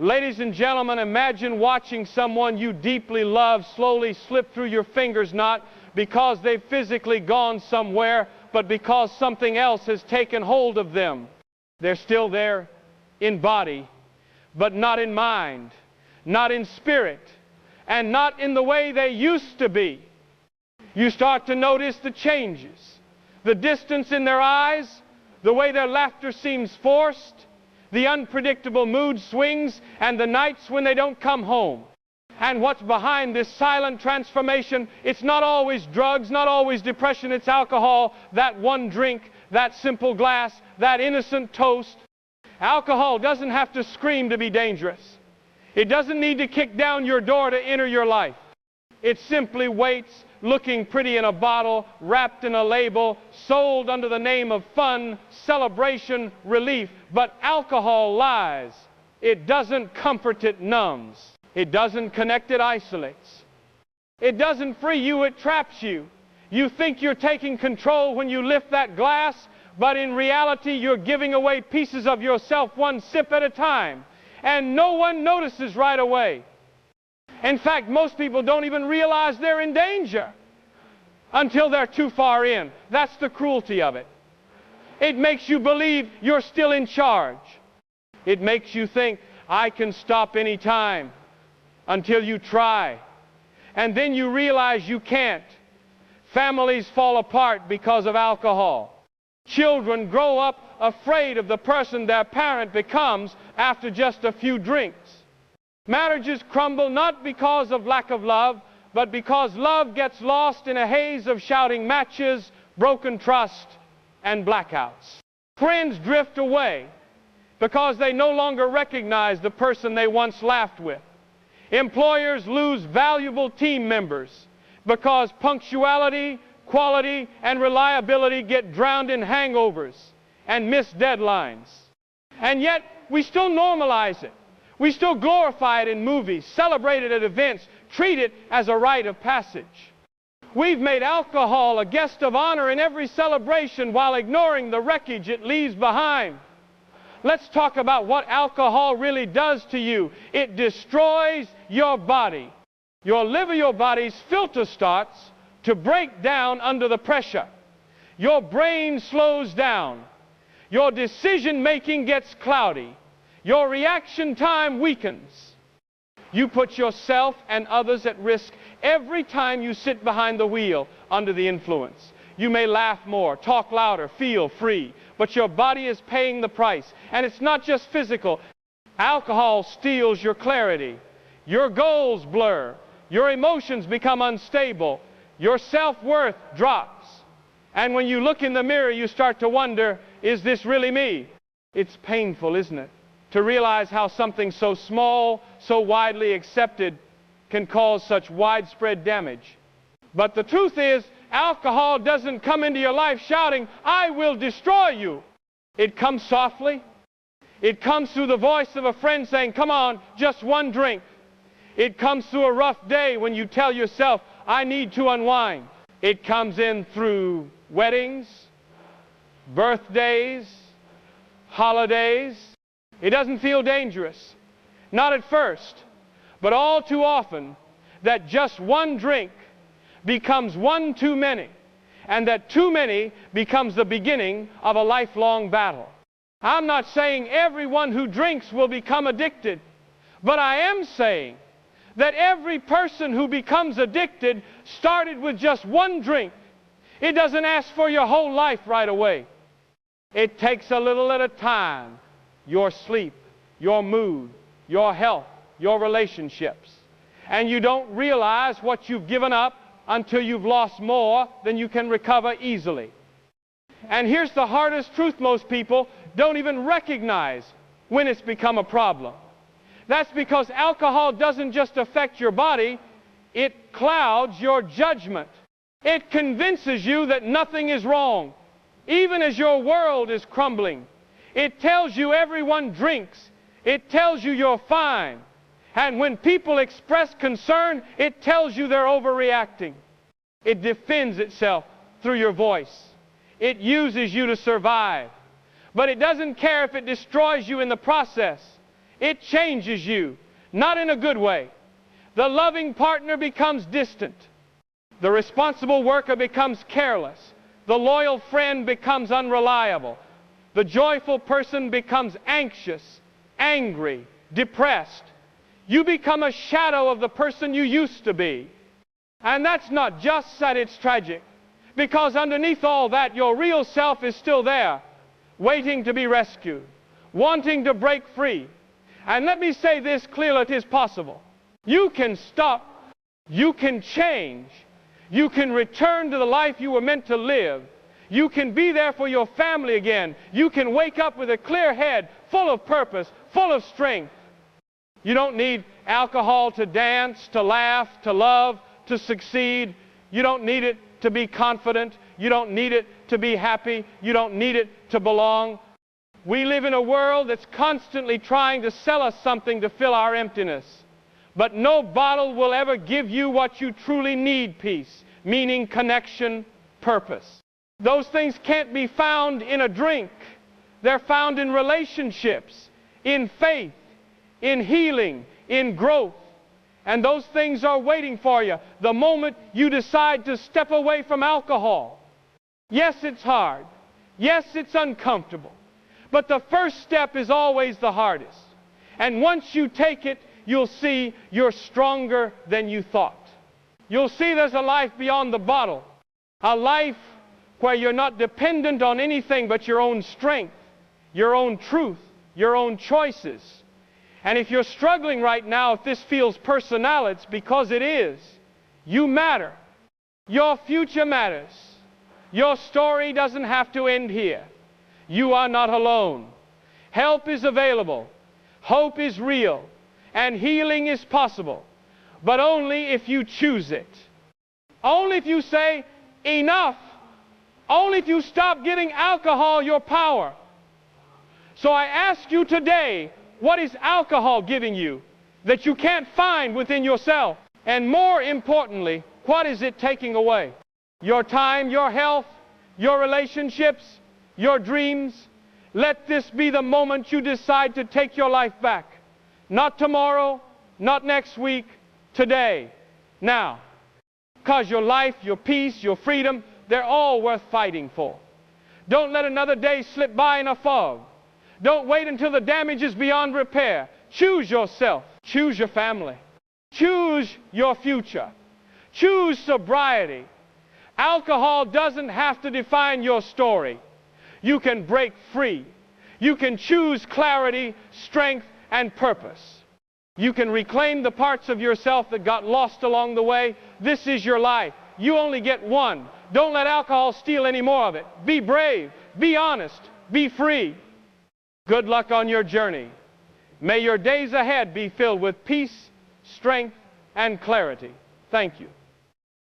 Ladies and gentlemen, imagine watching someone you deeply love slowly slip through your fingers, not because they've physically gone somewhere, but because something else has taken hold of them. They're still there in body, but not in mind, not in spirit, and not in the way they used to be. You start to notice the changes, the distance in their eyes, the way their laughter seems forced, the unpredictable mood swings, and the nights when they don't come home. And what's behind this silent transformation? It's not always drugs, not always depression, it's alcohol, that one drink, that simple glass, that innocent toast. Alcohol doesn't have to scream to be dangerous. It doesn't need to kick down your door to enter your life. It simply waits, looking pretty in a bottle, wrapped in a label, sold under the name of fun, celebration, relief. But alcohol lies. It doesn't comfort, it numbs. It doesn't connect, it isolates. It doesn't free you, it traps you. You think you're taking control when you lift that glass, but in reality you're giving away pieces of yourself one sip at a time. And no one notices right away. In fact, most people don't even realize they're in danger until they're too far in. That's the cruelty of it. It makes you believe you're still in charge. It makes you think, I can stop any time, until you try. And then you realize you can't. Families fall apart because of alcohol. Children grow up afraid of the person their parent becomes after just a few drinks. Marriages crumble not because of lack of love, but because love gets lost in a haze of shouting matches, broken trust, and blackouts. Friends drift away because they no longer recognize the person they once laughed with. Employers lose valuable team members because punctuality, quality, and reliability get drowned in hangovers and missed deadlines. And yet, we still normalize it. We still glorify it in movies, celebrate it at events, treat it as a rite of passage. We've made alcohol a guest of honor in every celebration while ignoring the wreckage it leaves behind. Let's talk about what alcohol really does to you. It destroys your body. Your liver, your body's filter starts to break down under the pressure. Your brain slows down. Your decision-making gets cloudy. Your reaction time weakens. You put yourself and others at risk every time you sit behind the wheel under the influence. You may laugh more, talk louder, feel free, but your body is paying the price. And it's not just physical. Alcohol steals your clarity. Your goals blur. Your emotions become unstable. Your self-worth drops. And when you look in the mirror, you start to wonder, is this really me? It's painful, isn't it, to realize how something so small, so widely accepted, can cause such widespread damage. But the truth is, alcohol doesn't come into your life shouting, I will destroy you. It comes softly. It comes through the voice of a friend saying, come on, just one drink. It comes through a rough day when you tell yourself, I need to unwind. It comes in through weddings, birthdays, holidays. It doesn't feel dangerous. Not at first, but all too often, that just one drink becomes one too many, and that too many becomes the beginning of a lifelong battle. I'm not saying everyone who drinks will become addicted, but I am saying that every person who becomes addicted started with just one drink. It doesn't ask for your whole life right away. It takes a little at a time. Your sleep, your mood, your health, your relationships. And you don't realize what you've given up until you've lost more than you can recover easily. And here's the hardest truth: most people don't even recognize when it's become a problem. That's because alcohol doesn't just affect your body, it clouds your judgment. It convinces you that nothing is wrong, even as your world is crumbling. It tells you everyone drinks. It tells you you're fine. And when people express concern, it tells you they're overreacting. It defends itself through your voice. It uses you to survive. But it doesn't care if it destroys you in the process. It changes you, not in a good way. The loving partner becomes distant. The responsible worker becomes careless. The loyal friend becomes unreliable. The joyful person becomes anxious, angry, depressed. You become a shadow of the person you used to be. And that's not just that it's tragic, because underneath all that, your real self is still there, waiting to be rescued, wanting to break free. And let me say this clearly, it is possible. You can stop, you can change, you can return to the life you were meant to live. You can be there for your family again. You can wake up with a clear head, full of purpose, full of strength. You don't need alcohol to dance, to laugh, to love, to succeed. You don't need it to be confident. You don't need it to be happy. You don't need it to belong. We live in a world that's constantly trying to sell us something to fill our emptiness. But no bottle will ever give you what you truly need: peace, meaning, connection, purpose. Those things can't be found in a drink. They're found in relationships, in faith, in healing, in growth. And those things are waiting for you the moment you decide to step away from alcohol. Yes, it's hard. Yes, it's uncomfortable. But the first step is always the hardest. And once you take it, you'll see you're stronger than you thought. You'll see there's a life beyond the bottle. A life where you're not dependent on anything but your own strength, your own truth, your own choices. And if you're struggling right now, if this feels personal, it's because it is. You matter. Your future matters. Your story doesn't have to end here. You are not alone. Help is available. Hope is real. And healing is possible. But only if you choose it. Only if you say, enough. Only if you stop giving alcohol your power. So I ask you today, what is alcohol giving you that you can't find within yourself? And more importantly, what is it taking away? Your time, your health, your relationships, your dreams. Let this be the moment you decide to take your life back. Not tomorrow, not next week, today, now. Because your life, your peace, your freedom, they're all worth fighting for. Don't let another day slip by in a fog. Don't wait until the damage is beyond repair. Choose yourself. Choose your family. Choose your future. Choose sobriety. Alcohol doesn't have to define your story. You can break free. You can choose clarity, strength, and purpose. You can reclaim the parts of yourself that got lost along the way. This is your life. You only get one. Don't let alcohol steal any more of it. Be brave. Be honest. Be free. Good luck on your journey. May your days ahead be filled with peace, strength, and clarity. Thank you.